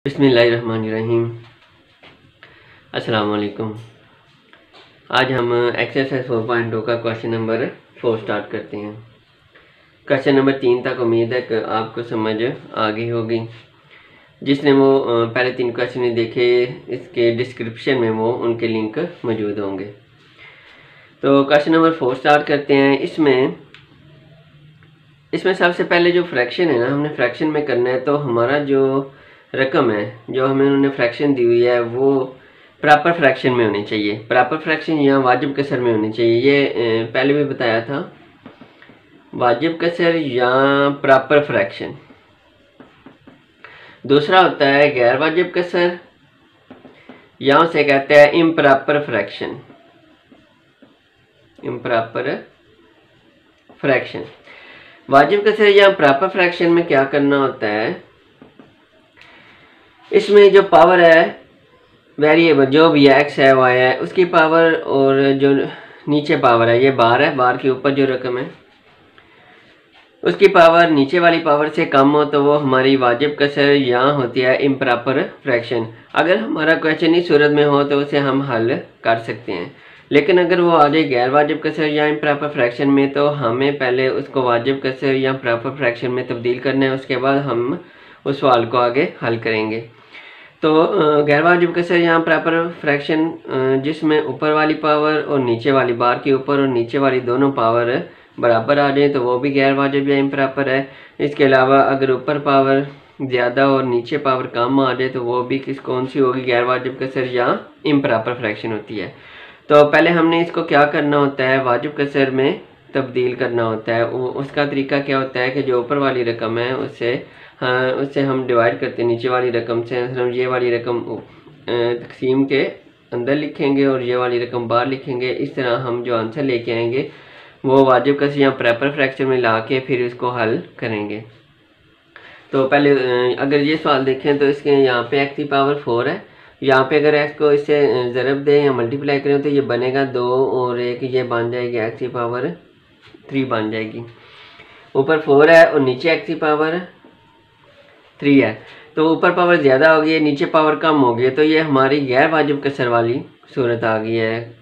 बिस्मिल्लाहिर्रहमानिर्रहीम। अस्सलाम वालेकुम। आज हम एक्सरसाइज 4.2 का क्वेश्चन नंबर 4 स्टार्ट करते हैं। क्वेश्चन नंबर 3 तक उम्मीद है कि आपको समझ आ गई होगी। जिसने वो पहले 3 क्वेश्चन नहीं देखे, इसके डिस्क्रिप्शन में वो उनके लिंक मौजूद होंगे। तो क्वेश्चन नंबर 4 स्टार्ट करते हैं। इसमें सबसे पहले जो फ्रैक्शन है ना, हमने फ्रैक्शन में करना है। तो हमारा जो रकम है, जो हमें उन्होंने फ्रैक्शन दी हुई है, वो प्रॉपर फ्रैक्शन में होनी चाहिए। प्रॉपर फ्रैक्शन या वाजिब कसर में होनी चाहिए। ये पहले भी बताया था, वाजिब कसर या प्रॉपर फ्रैक्शन। दूसरा होता है गैर वाजिब कसर, या उसे कहते हैं इम्प्रॉपर फ्रैक्शन। इम्प्रॉपर फ्रैक्शन, वाजिब कसर या प्रॉपर फ्रैक्शन में क्या करना होता है, इसमें जो पावर है वेरिएबल जो भी है, एक्स है वाई है, उसकी पावर और जो नीचे पावर है, ये बार है, बार के ऊपर जो रकम है उसकी पावर नीचे वाली पावर से कम हो तो वो हमारी वाजिब कसर या होती है इम्प्रॉपर फ्रैक्शन। अगर हमारा क्वेश्चन इस सूरत में हो तो उसे हम हल कर सकते हैं। लेकिन अगर वो आ जाए गैर वाजिब कसर या इम्प्रॉपर फ्रैक्शन में, तो हमें पहले उसको वाजिब कसर या प्रॉपर फ्रैक्शन में तब्दील करना है। उसके बाद हम उस सवाल को आगे हल करेंगे। तो गैर वाजिब कसर या प्रॉपर फ्रैक्शन, जिसमें ऊपर वाली पावर और नीचे वाली, बार के ऊपर और नीचे वाली दोनों पावर बराबर आ जाए तो वो भी गैर वाजिब या इम्प्रॉपर है। इसके अलावा अगर ऊपर पावर ज़्यादा और नीचे पावर कम आ जाए तो वो भी कौन सी होगी, गैर वाजिब कसर या इम्प्रॉपर फ्रैक्शन होती है। तो पहले हमने इसको क्या करना होता है, वाजिब कसर में तब्दील करना होता है। उसका तरीका क्या होता है कि जो ऊपर वाली रकम है उससे हम डिवाइड करते हैं नीचे वाली रकम से। हम ये वाली रकम तकसीम के अंदर लिखेंगे और ये वाली रकम बाहर लिखेंगे। इस तरह हम जो आंसर लेके आएंगे वो वाजिब कसर या प्रॉपर फ्रैक्शन में ला के फिर इसको हल करेंगे। तो पहले अगर ये सवाल देखें तो इसके यहाँ पे x की पावर 4 है। यहाँ पे अगर x को इससे ज़रब दें या मल्टीप्लाई करें तो ये बनेगा 2 और 1, ये बन जाएगी x की पावर 3 बन जाएगी। ऊपर 4 है और नीचे x की पावर 3 है, तो ऊपर पावर ज़्यादा हो गई है, नीचे पावर कम हो गई है, तो ये हमारी गैर वाजिब कसर वाली सूरत आ गई है।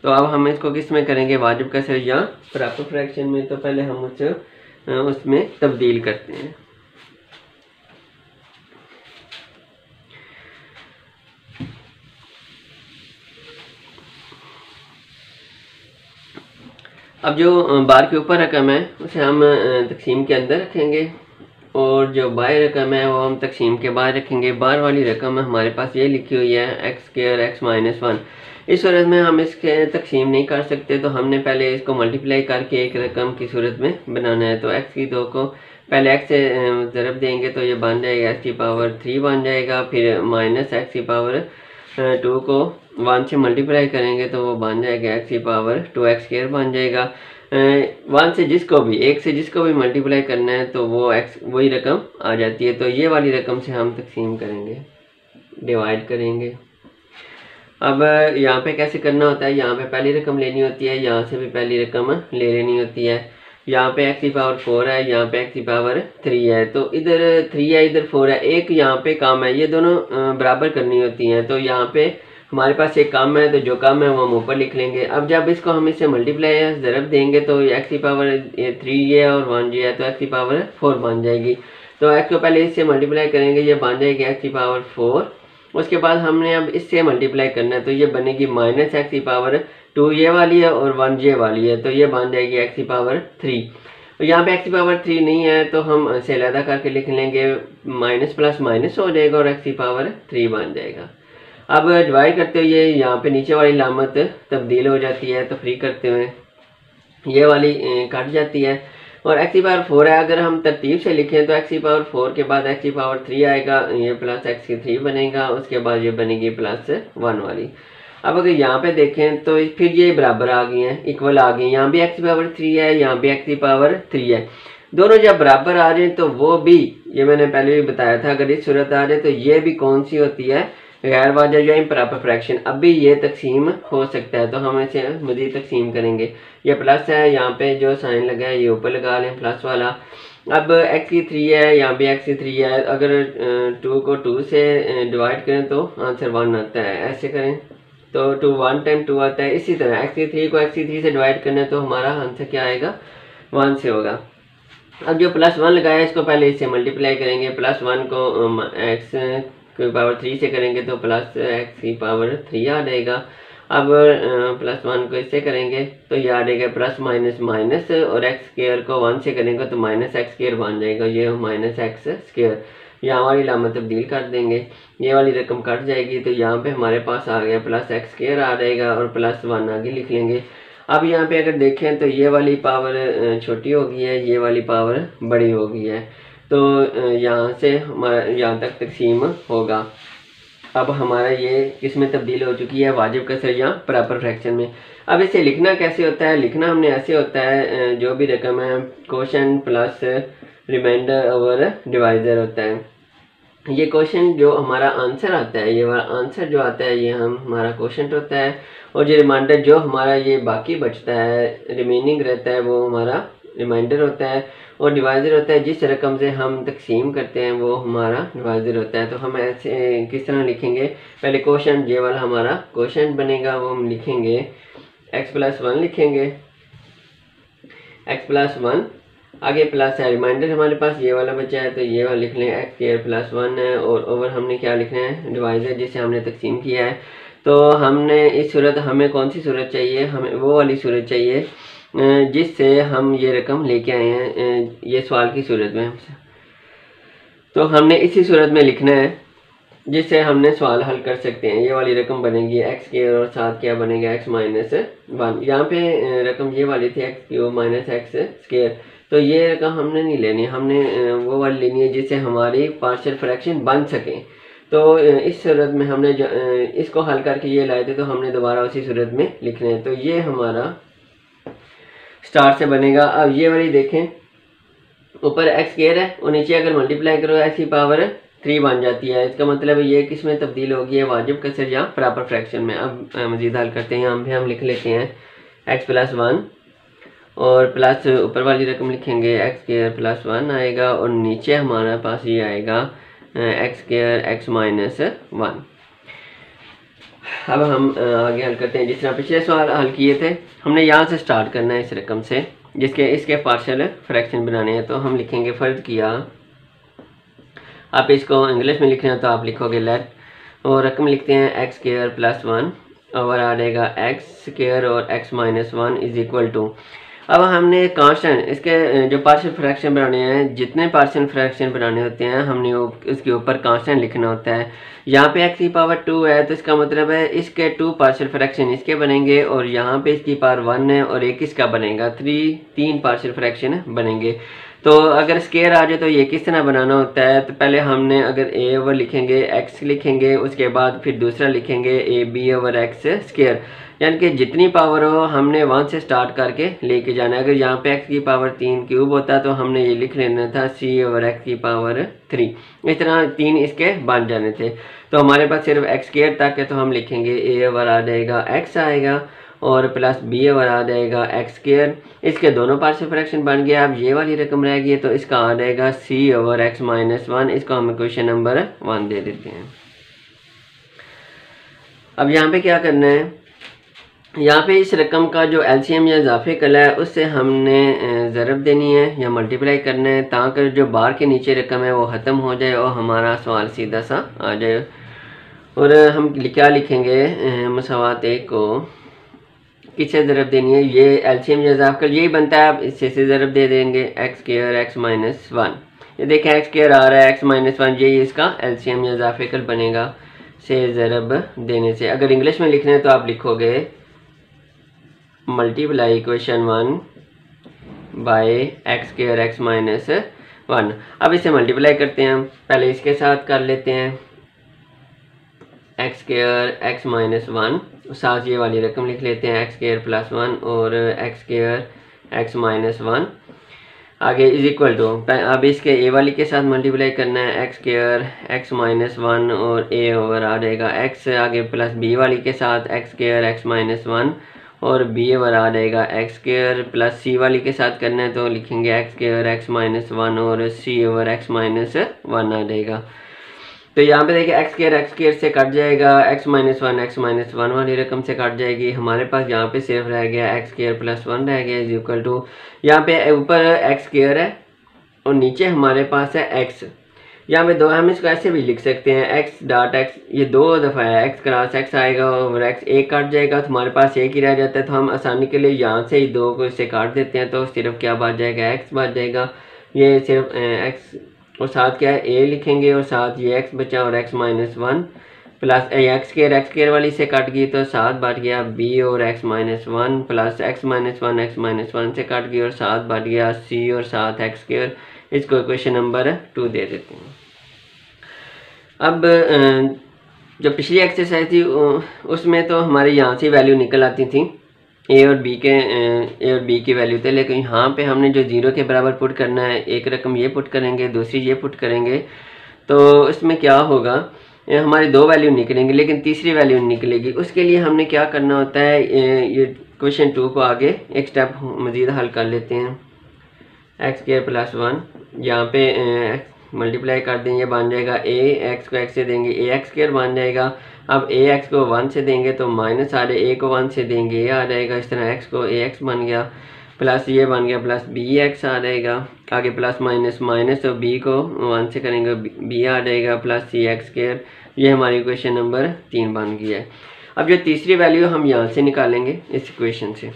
तो अब हम इसको किस में करेंगे, वाजिब कसर या प्रॉपर फ्रैक्शन में। तो पहले हम उसमें तब्दील करते हैं। अब जो बार के ऊपर रकम है उसे हम तकसीम के अंदर रखेंगे और जो बाहर रकम है वो हम तकसीम के बाहर रखेंगे। बाहर वाली रकम हमारे पास ये लिखी हुई है x² x-1। इस सूरत में हम इसके तकसीम नहीं कर सकते, तो हमने पहले इसको मल्टीप्लाई करके एक रकम की सूरत में बनाना है। तो x की 2 को पहले x से ज़रब देंगे तो ये बन जाएगा x की पावर 3 बन जाएगा। फिर माइनस x की पावर 2 को 1 से मल्टीप्लाई करेंगे तो वो बन जाएगा x की पावर 2x² बन जाएगा। 1 से जिसको भी, 1 से जिसको भी मल्टीप्लाई करना है तो वो x वही रकम आ जाती है। तो ये वाली रकम से हम तकसीम करेंगे, डिवाइड करेंगे। अब यहाँ पे कैसे करना होता है, यहाँ पे पहली रकम लेनी होती है, यहाँ से भी पहली रकम ले लेनी होती है। यहाँ पे x की पावर 4 है, यहाँ पे x की पावर 3 है, तो इधर 3 है इधर 4 है, एक यहाँ पे कम है, ये दोनों बराबर करनी होती हैं। तो यहाँ पे हमारे पास एक कम है, तो जो कम है वो हम ऊपर लिख लेंगे। अब जब इसको हम इससे मल्टीप्लाई या ज़रब देंगे तो x की पावर 3 ये और 1 ये है, तो x की पावर 4 बन जाएगी। तो x को पहले इससे मल्टीप्लाई करेंगे, ये बन जाएगी x की पावर 4। उसके बाद हमने अब इससे मल्टीप्लाई करना है, तो ये बनेगी माइनस x की पावर 2 ये वाली है और 1 ये वाली है, तो ये बन जाएगी x की पावर 3। यहाँ पे x की पावर 3 नहीं है तो हम इसे अलग करके लिख लेंगे, माइनस प्लस माइनस हो जाएगा और x की पावर 3 बन जाएगा। अब डिवाइड करते हुए यहाँ पे नीचे वाली लामत तब्दील हो जाती है, तो फ्री करते हुए ये वाली कट जाती है और x की पावर 4 है। अगर हम तरतीब से लिखें तो x की पावर 4 के बाद x की पावर 3 आएगा, ये प्लस x की 3 बनेगा, उसके बाद ये बनेगी प्लस 1 वाली। अब अगर यहाँ पे देखें तो फिर ये बराबर आ गई हैं, इक्वल आ गई। यहाँ भी x की पावर 3 है, यहाँ भी x की पावर 3 है। दोनों जब बराबर आ जाए तो वो भी, ये मैंने पहले भी बताया था, अगर इस सूरत आ जाए तो ये भी कौन सी होती है, गैर वाजिब या इम्प्रॉपर फ्रैक्शन। अब भी ये तकसीम हो सकता है, तो हम इसे मज़ीद तकसीम करेंगे। ये प्लस है, यहाँ पे जो साइन लगा है ये ऊपर लगा लें प्लस वाला, अब एक्स की 3 है, यहाँ भी एक्स की 3 है, अगर 2 को 2 से डिवाइड करें तो आंसर 1 आता है, ऐसे करें तो 2 1 टाइम 2 आता है। इसी तरह एक्स की 3 को एक्स की 3 से डिवाइड करना है तो हमारा आंसर क्या आएगा, 1 से होगा। अब जो +1 लगाया इसको पहले इससे मल्टीप्लाई करेंगे, +1 को एक्स की पावर 3 से करेंगे तो प्लस एक्स की पावर 3 आ जाएगा। अब +1 को इससे करेंगे तो ये आ जाएगा प्लस माइनस माइनस, और एक्स स्क्वायर को 1 से करेंगे तो माइनस एक्स स्क्वायर बन जाएगा, ये माइनस एक्स स्क्वायर। यहाँ वाली लामत तब्दील कर देंगे, ये वाली रकम कट जाएगी तो यहाँ पे हमारे पास आ गया प्लस एक्स स्क्वायर आ जाएगा और +1 आगे लिख लेंगे। अब यहाँ पे अगर देखें तो ये वाली पावर छोटी हो गई है, ये वाली पावर बड़ी हो गई है, तो यहाँ से हमारा यहाँ तक तकसीम होगा। अब हमारा ये किस में तब्दील हो चुकी है, वाजिब कसर या प्रॉपर फ्रैक्शन में। अब इसे लिखना कैसे होता है, लिखना हमने ऐसे होता है, जो भी रकम है quotient plus remainder over divisor होता है। ये क्वोशंट जो हमारा आंसर आता है, ये वाला आंसर जो आता है ये हमारा क्वोशंट होता है, और जो रिमाइंडर जो हमारा ये बाकी बचता है रिमेनिंग रहता है वो हमारा रिमाइंडर होता है, और डिवाइज़र होता है जिस रकम से हम तकसीम करते हैं वो हमारा डिवाइज़र होता है। तो हम ऐसे किस तरह लिखेंगे, पहले क्वोशंट ये वाला हमारा क्वोशंट बनेगा, वो हम लिखेंगे x+1 लिखेंगे, x+1 आगे प्लस है, रिमाइंडर हमारे पास ये वाला बचा है तो ये वाला लिख लें x²+1 है, और ओवर हमने क्या लिखना है, डिवाइज़र जिसे हमने तकसीम किया है। तो हमने इस सूरत, हमें कौन सी सूरत चाहिए, हमें वो वाली सूरत चाहिए जिससे हम ये रकम लेके आए हैं ये सवाल की सूरत में हमसे। तो हमने इसी सूरत में लिखना है जिससे हमने सवाल हल कर सकते हैं। ये वाली रकम बनेगी x² और साथ क्या बनेगा x-1। यहाँ पे रकम ये वाली थी x³ - x², तो ये रकम हमने नहीं लेनी, हमने वो वाली लेनी है जिससे हमारी पार्शियल फ्रैक्शन बन सके। तो इस सूरत में हमने जो इसको हल करके ये लाए थे तो हमने दोबारा उसी सूरत में लिखना है। तो ये हमारा स्टार से बनेगा। अब ये वाली देखें, ऊपर x² है और नीचे अगर मल्टीप्लाई करो x की पावर 3 बन जाती है, इसका मतलब ये किस में तब्दील होगी है, वाजिब कसर या प्रॉपर फ्रैक्शन में। अब मज़ीद हल करते हैं, यहाँ पे हम लिख लेते हैं x+1 और प्लस ऊपर वाली रकम लिखेंगे x² + 1 आएगा, और नीचे हमारे पास ये आएगा x² x-1। अब हम आगे हल करते हैं जिस तरह पिछले सवाल हल किए थे। हमने यहाँ से स्टार्ट करना है इस रकम से जिसके इसके पार्शियल फ्रैक्शन बनाने हैं। तो हम लिखेंगे फ़र्ज किया, आप इसको इंग्लिश में लिखना है तो आप लिखोगे लेट, और रकम लिखते हैं x² + 1 ओवर आ जाएगा x² और x-1 इज इक्वल टू। अब हमने कांस्टेंट इसके जो पार्शियल फ्रैक्शन बनाने हैं, जितने पार्शियल फ्रैक्शन बनाने होते हैं हमने उसके ऊपर कांस्टेंट लिखना होता है। यहाँ पे x की पावर 2 है तो इसका मतलब है इसके 2 पार्शियल फ्रैक्शन इसके बनेंगे, और यहाँ पे इसकी पावर 1 है और एक इसका बनेगा, 3 पार्शियल फ्रैक्शन बनेंगे। तो अगर स्केयर आ जाए तो ये किस तरह बनाना होता है, तो पहले हमने अगर a ओवर लिखेंगे x लिखेंगे, उसके बाद फिर दूसरा लिखेंगे ab ओवर x स्केयर, यानी कि जितनी पावर हो हमने 1 से स्टार्ट करके लेके जाना है। अगर यहाँ पे x की पावर 3 क्यूब होता तो हमने ये लिख लेना था c ओवर x की पावर 3, इस तरह 3 इसके बन जाने थे। तो हमारे पास सिर्फ x स्केयर तक है तो हम लिखेंगे a ओवर आ जाएगा x आएगा और प्लस b ओवर आ जाएगा x स्केयर। इसके दोनों पार्शियल फ्रैक्शन बन गया। अब ये वाली रकम रह गई है तो इसका आ जाएगा c ओवर x-1। इसको हम क्वेश्चन नंबर 1 दे देते हैं। अब यहाँ पे क्या करना है, यहाँ पे इस रकम का जो एलसीएम या इजाफे कला है उससे हमने ज़रब देनी है या मल्टीप्लाई करना है ताकि जो बार के नीचे रकम है वो ख़त्म हो जाए और हमारा सवाल सीधा सा आ जाए। और हम क्या लिखेंगे, मसावात एक को किससे ज़रब देनी है, ये एलसीएम या इजाफा कल यही बनता है, आप इससे ज़रब दे देंगे x स्क्वायर x-1। ये देखें x स्क्वायर आ रहा है x-1, यही इसका एलसीएम या इजाफे कल बनेगा से ज़रब देने से। अगर इंग्लिश में लिखना है तो आप लिखोगे multiply equation 1 by x square x-1। अब इसे मल्टीप्लाई करते हैं, हम पहले इसके साथ कर लेते हैं x स्क्वायर x-1, साथ ये वाली रकम लिख लेते हैं x स्क्वायर प्लस 1 और x स्क्वायर x-1 आगे इज इक्वल टू। अब इसके a वाली के साथ मल्टीप्लाई करना है x स्क्वायर x-1 और a ओवर आ जाएगा x, आगे प्लस b वाली के साथ x स्क्वायर x-1 और बी ओवर आ जाएगा एक्स स्क्वायर प्लस सी वाली के साथ करना है तो लिखेंगे x square X minus one और सी ओवर एक्स माइनस वन आ जाएगा। तो यहाँ पे देखिए एक्स स्क्वायर से कट जाएगा, एक्स माइनस वन वाली रकम से कट जाएगी। हमारे पास यहाँ पे सिर्फ रह गया एक्स स्क्वायर प्लस वन रह गया इज इक्वल टू, यहाँ पे ऊपर एक्स स्क्वायर है और नीचे हमारे पास है एक्स। यहाँ पे दो, हम इसको ऐसे भी लिख सकते हैं एक्स डॉट एक्स, ये दो दफ़ा है एक्स क्रॉस एक्स आएगा और एक्स एक काट जाएगा तो हमारे पास एक ही रह जाता है। तो हम आसानी के लिए यहाँ से ही दो को इससे काट देते हैं तो सिर्फ क्या बच जाएगा, एक्स बच जाएगा। ये सिर्फ एक्स और साथ क्या है ए लिखेंगे और साथ ये एक्स बचा और x minus one plus x square वाली से कट गई तो साथ बच गया बी और x minus one plus x minus one से कट गई और साथ बच गया सी और साथ एक्स स्क्वायर। इसको क्वेश्चन नंबर 2 दे देते हैं। अब जो पिछली एक्सरसाइज थी उसमें तो हमारे यहाँ से वैल्यू निकल आती थी ए और बी की वैल्यू थे, लेकिन यहाँ पे हमने जो जीरो के बराबर पुट करना है, एक रकम ये पुट करेंगे दूसरी ये पुट करेंगे तो इसमें क्या होगा, हमारी दो वैल्यू निकलेंगी लेकिन तीसरी वैल्यू निकलेगी। उसके लिए हमने क्या करना होता है, ये क्वेश्चन 2 को आगे एक स्टेप मज़ीद हल कर लेते हैं। एक्स स्क्वायर प्लस वन, यहाँ पे मल्टीप्लाई कर दें, ये बन जाएगा ए एक्स को एक्स से देंगे ए एक्स स्क्वायर बन जाएगा। अब ए एक्स को 1 से देंगे तो माइनस आ जाए, ए को 1 से देंगे ए आ जाएगा। इस तरह एक्स को ए एक्स बन गया प्लस ये बन गया प्लस बी एक्स आ जाएगा। आगे प्लस माइनस माइनस तो बी को 1 से करेंगे बी आ जाएगा प्लस सी एक्स स्क्वायर। ये हमारी क्वेश्चन नंबर 3 बन गई है। अब जो तीसरी वैल्यू हम यहाँ से निकालेंगे इस इक्वेशन से।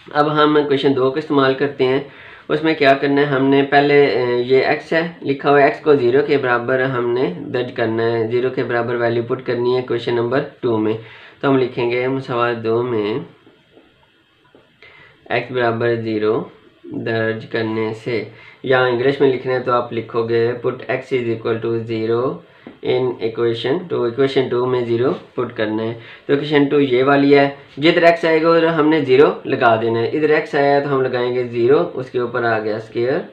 अब हम क्वेश्चन 2 को इस्तेमाल करते हैं। उसमें क्या करना है, हमने पहले ये x है लिखा हुआ है, x को 0 के बराबर हमने दर्ज करना है, 0 के बराबर वैल्यू पुट करनी है क्वेश्चन नंबर 2 में। तो हम लिखेंगे मसवाल 2 में x बराबर 0 दर्ज करने से, या इंग्लिश में लिखना है तो आप लिखोगे put x is equal to 0 in equation 2। Equation 2 में 0 पुट करना है। तो इक्वेशन 2 ये वाली है, जिधर x आएगा उधर हमने 0 लगा देना है। इधर x आया तो हम लगाएंगे 0, उसके ऊपर आ गया स्क्वायर,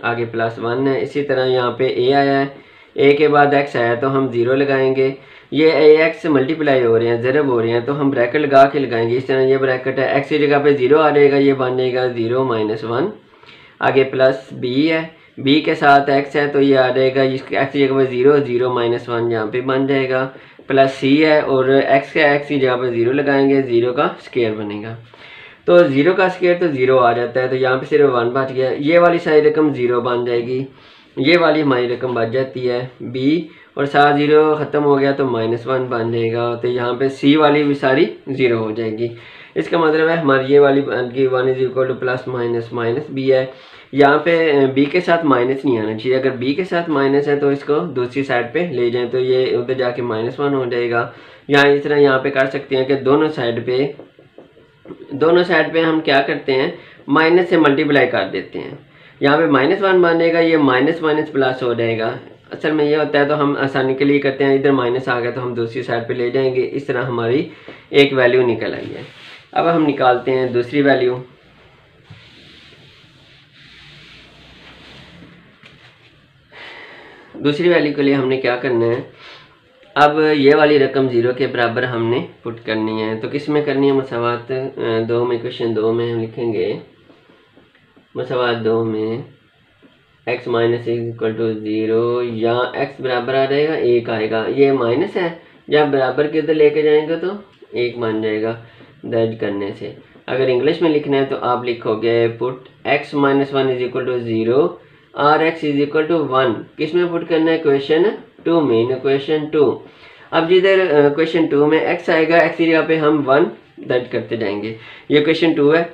आगे प्लस 1 है। इसी तरह यहाँ पे a आया है, a के बाद x आया तो हम 0 लगाएंगे। ये ax मल्टीप्लाई हो रहे हैं, ज़रब हो रहे हैं तो हम ब्रैकेट लगा के लगाएंगे। इस तरह ये ब्रैकेट है, x की जगह पे 0 आ जाएगा, ये बन जाएगा 0 माइनस 1। आगे प्लस b है, b के साथ x है तो ये आ जाएगा, x की जगह पे 0 0 माइनस 1 यहाँ पे बन जाएगा। प्लस c है और x की जगह पे 0 लगाएंगे, 0 का स्क्वायर बनेगा। तो 0 का स्क्वायर तो 0 आ जाता है, तो यहाँ पे सिर्फ 1 बच गया। ये वाली सारी रकम 0 बन जाएगी, ये वाली हमारी रकम बच जाती है b और साथ 0 ख़त्म हो गया तो माइनस 1 बन जाएगा। तो यहाँ पे c वाली भी सारी 0 हो जाएगी। इसका मतलब है हमारी ये वाली 1 is equal two plus minus b है। यहाँ पे b के साथ माइनस नहीं आना चाहिए, अगर b के साथ माइनस है तो इसको दूसरी साइड पे ले जाएं तो ये उधर जाके -1 हो जाएगा। यहाँ इस तरह यहाँ पे कर सकते हैं कि दोनों साइड पे हम क्या करते हैं, माइनस से मल्टीप्लाई कर देते हैं। यहाँ पे -1 बन जाएगा, ये माइनस प्लस हो जाएगा। असल में ये होता है तो हम आसानी के लिए करते हैं, इधर माइनस आ गया तो हम दूसरी साइड पे ले जाएंगे। इस तरह हमारी एक वैल्यू निकल आई है। अब हम निकालते हैं दूसरी वैल्यू। दूसरी वैल्यू के लिए हमने क्या करना है, अब ये वाली रकम 0 के बराबर हमने पुट करनी है। तो किस में करनी है, मसावात 2 में, क्वेश्चन 2 में हम लिखेंगे मसावात 2 में x माइनस इक्वल टू 0, या x बराबर आ जाएगा 1 आएगा, ये माइनस है, जब बराबर के उधर लेके जाएंगे तो 1 बन जाएगा दर्ज करने से। अगर इंग्लिश में लिखना है तो आप लिखोगे put x minus 1 is equal to 0 और x इज इक्वल टू 1। किस में पुट करना है, क्वेश्चन 2 में, क्वेश्चन 2। अब जिधर क्वेश्चन 2 में x आएगा, x की जगह पे हम 1 दर्ज करते जाएंगे। ये क्वेश्चन 2 है,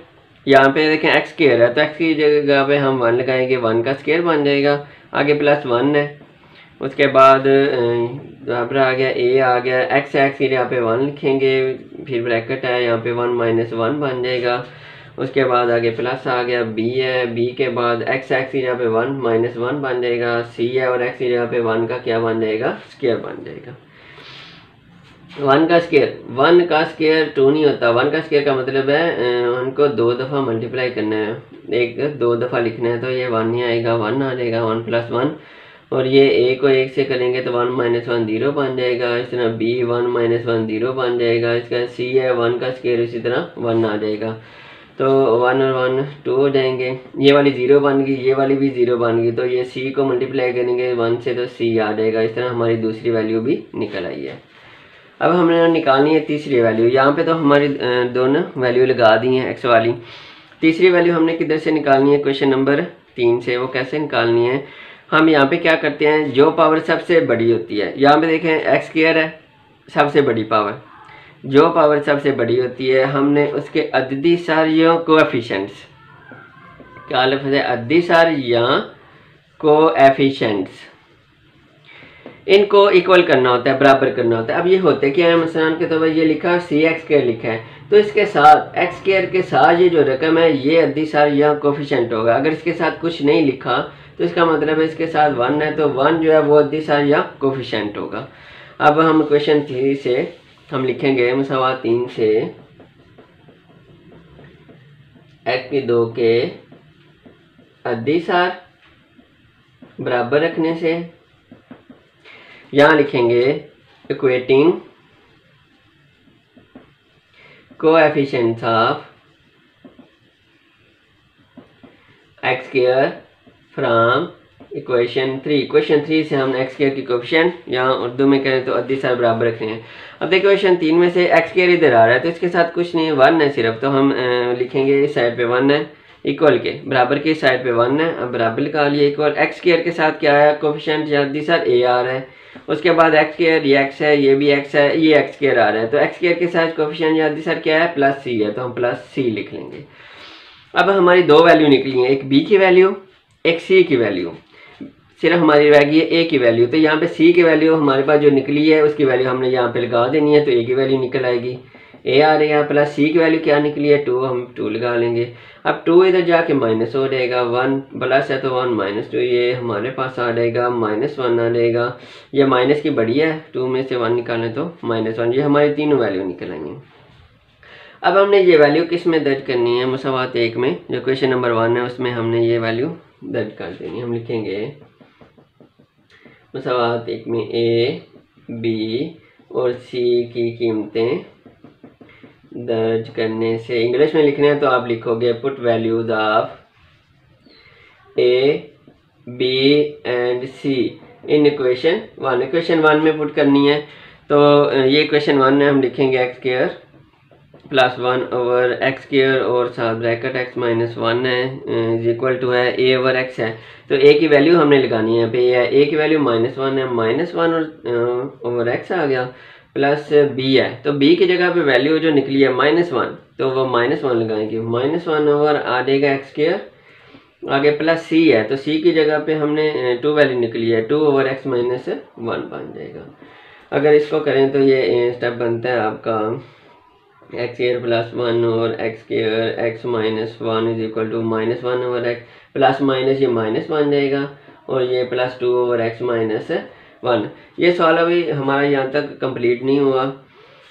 यहाँ पे देखें x स्क्वायर है तो x की जगह पे हम 1 लगाएंगे, 1 का स्क्वायर बन जाएगा। आगे प्लस 1 है, उसके बाद बराबर आ गया a आ गया, x की जगह पे 1 लिखेंगे, फिर ब्रैकेट है यहाँ पे 1 माइनस 1 बन जाएगा। उसके बाद आगे प्लस आ गया, b है, b के बाद x की जगह पे 1 माइनस 1 बन जाएगा, c है और x की जगह पे 1 का क्या बन जाएगा, स्क्वायर बन जाएगा। 1 का स्क्वायर 2 नहीं होता। 1 का स्क्वायर का मतलब है उनको 2 दफ़ा मल्टीप्लाई करना है, एक 2 दफ़ा लिखना है तो ये 1 नहीं आएगा, 1 आ जाएगा, 1 प्लस 1 और ये ए को 1 से करेंगे तो 1 - 1 0 बन जाएगा। इस तरह बी 1 - 1 0 बन जाएगा। इसका सी है 1 का स्क्वायर, इसी तरह 1 आ जाएगा। तो 1 और 1 2 हो जाएंगे। ये वाली 0 बन गई, ये वाली भी 0 बन गई। तो ये सी को मल्टीप्लाई करेंगे 1 से तो सी आ जाएगा। इस तरह हमारी दूसरी वैल्यू भी निकल आई है। अब हमने निकालनी है तीसरी वैल्यू। यहाँ पे तो हमारी दोनों वैल्यू लगा दी हैं एक्स वाली। तीसरी वैल्यू हमने किधर से निकालनी है? क्वेश्चन नंबर 3 से। वो कैसे निकालनी है? हम यहाँ पे क्या करते हैं, जो पावर सबसे बड़ी होती है, यहाँ पे देखें एक्स स्क्वायर है सबसे बड़ी पावर, जो पावर सबसे बड़ी होती है हमने उसके अददी सारियों कोएफिशिएंट्स, क्या लफ्ज़ है, अददी सारियाँ कोएफिशिएंट्स, इनको इक्वल करना होता है, बराबर करना होता है। अब ये होते क्या है, मसलन के तौर पर ये लिखा सी एक्स स्क्वायर लिखा है, तो इसके साथ एक्स स्क्वायर के साथ ये जो रकम है ये अद्दी सारियाँ कोफिशिएंट होगा। अगर इसके साथ कुछ नहीं लिखा तो इसका मतलब है इसके साथ 1 है, तो 1 जो है वो अद्दी सारियाँ कोफिशिएंट होगा। अब हम क्वेश्चन 3 से हम लिखेंगे मुसावात 3 से एक्स की 2 के अद्दी सार बराबर रखने से यहाँ लिखेंगे equating coefficients of x square from equation 3। Equation 3 से हम एक्स स्क्वायर की कोएफिशिएंट यहाँ उर्दू में करें तो अद्दी सार बराबर रखने हैं। अब देखिए क्वेश्चन 3 में से एक्स स्क्वायर इधर आ रहा है तो इसके साथ कुछ नहीं है, 1 है सिर्फ, तो हम लिखेंगे इस साइड पे 1 है, इक्वल के बराबर की साइड पे 1 है। अब बराबर लिखा लिया इक्वल। एक्स स्क्वायर के साथ क्या है, कोएफिशिएंट या अद्दी सार ए आ रहा है, उसके बाद एक्स स्क्वायर, ये एक्स है, ये भी एक्स है, ये एक्स स्क्वायर आ रहा है, तो एक्स स्क्वायर के साथ कोएफिशिएंट या अद्दी सार क्या है, प्लस सी है, तो हम प्लस सी लिख लेंगे। अब हमारी दो वैल्यू निकली हैं, एक बी की वैल्यू, एक सी की वैल्यू, सिर्फ हमारी रह गई है ए की वैल्यू। तो यहाँ पे सी की वैल्यू हमारे पास जो निकली है उसकी वैल्यू हमने यहाँ पे लगा देनी है, तो ए की वैल्यू निकल आएगी, ए आ रही है, प्लस सी की वैल्यू क्या निकली है 2, हम 2 लगा लेंगे। अब 2 इधर जाके माइनस हो जाएगा, 1 प्लस है तो 1 - 2, ये हमारे पास आ जाएगा -1 आ जाएगा। ये माइनस की बड़ी है, 2 में से 1 निकालें तो -1, ये हमारी तीनों वैल्यू निकल आएंगी। अब हमने ये वैल्यू किस में दर्ज करनी है, मुसावात 1 में, जो क्वेश्चन नंबर 1 है उसमें हमने ये वैल्यू दर्ज कर देनी है। हम लिखेंगे मुसावात 1 में ए, बी और सी की कीमतें दर्ज करने से, इंग्लिश में लिखने हैं तो आप लिखोगे put values of A, B and C in equation 1। Equation 1 में पुट करनी है, तो ये इक्वेशन 1 है, हम लिखेंगे x square plus 1 over x square और साथ ब्रैकेट एक्स माइनस 1 है इज इक्वल टू है ए ओवर एक्स है, तो ए की वैल्यू हमने लगानी है यहाँ पे, ए की वैल्यू -1 है, -1 और ओवर एक्स आ गया, प्लस बी है, तो बी की जगह पे वैल्यू जो निकली है -1, तो वो -1 लगाएंगे, -1 ओवर आ जाएगा एक्स स्क्वायर, आगे प्लस सी है, तो सी की जगह पे हमने 2 वैल्यू निकली है, 2 ओवर एक्स माइनस 1 बन जाएगा। अगर इसको करें तो ये स्टेप बनता है आपका एक्स स्क्वायर प्लस 1 और X square X minus 1 is equal to -1 over X, plus minus ये माइनस बन जाएगा और ये प्लस 2 ओवर एक्स माइनस 1। ये सवाल अभी हमारा यहाँ तक कंप्लीट नहीं हुआ।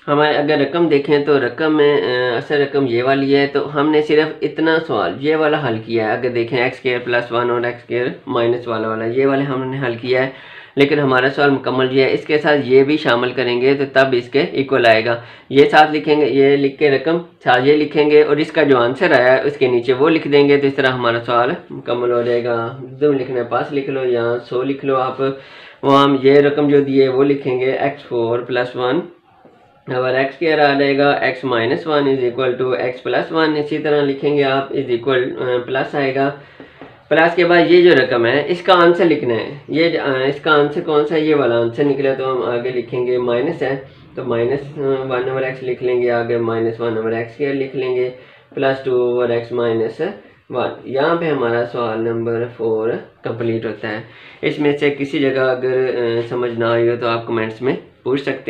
हमारे अगर रकम देखें तो रकम में असल रकम ये वाली है, तो हमने सिर्फ इतना सवाल ये वाला हल किया है। अगर देखें एक्स स्क्वायर प्लस 1 और एक्स स्क्वायर माइनस वाला ये वाले हमने हल किया है, लेकिन हमारा सवाल मुकम्मल ये है, इसके साथ ये भी शामिल करेंगे तो तब इसके इक्वल आएगा। ये साथ लिखेंगे, ये लिख के रकम साथ ये लिखेंगे और इसका जो आंसर आया है उसके नीचे वो लिख देंगे, तो इस तरह हमारा सवाल मुकम्मल हो जाएगा। जो लिखना है पास लिख लो या 100 लिख लो आप, वहाँ हम ये रकम जो दी है वो लिखेंगे x4 प्लस 1 और एक्स स्क्वायर आ जाएगा x minus 1 is equal to X plus 1, इसी तरह लिखेंगे आप इज इक्वल प्लस आएगा। प्लस के बाद ये जो रकम है इसका आंसर लिखना है, ये इसका आंसर कौन सा है, ये वाला आंसर निकला, तो हम आगे लिखेंगे माइनस है तो -1 ओवर एक्स लिख लेंगे, आगे -1 ओवर एक्स स्क्वायर लिख लेंगे, प्लस 2 ओवर एक्स माइनस 1। यहाँ पे हमारा सवाल नंबर 4 कंप्लीट होता है। इसमें से किसी जगह अगर समझ ना आई हो तो आप कमेंट्स में पूछ सकते हैं।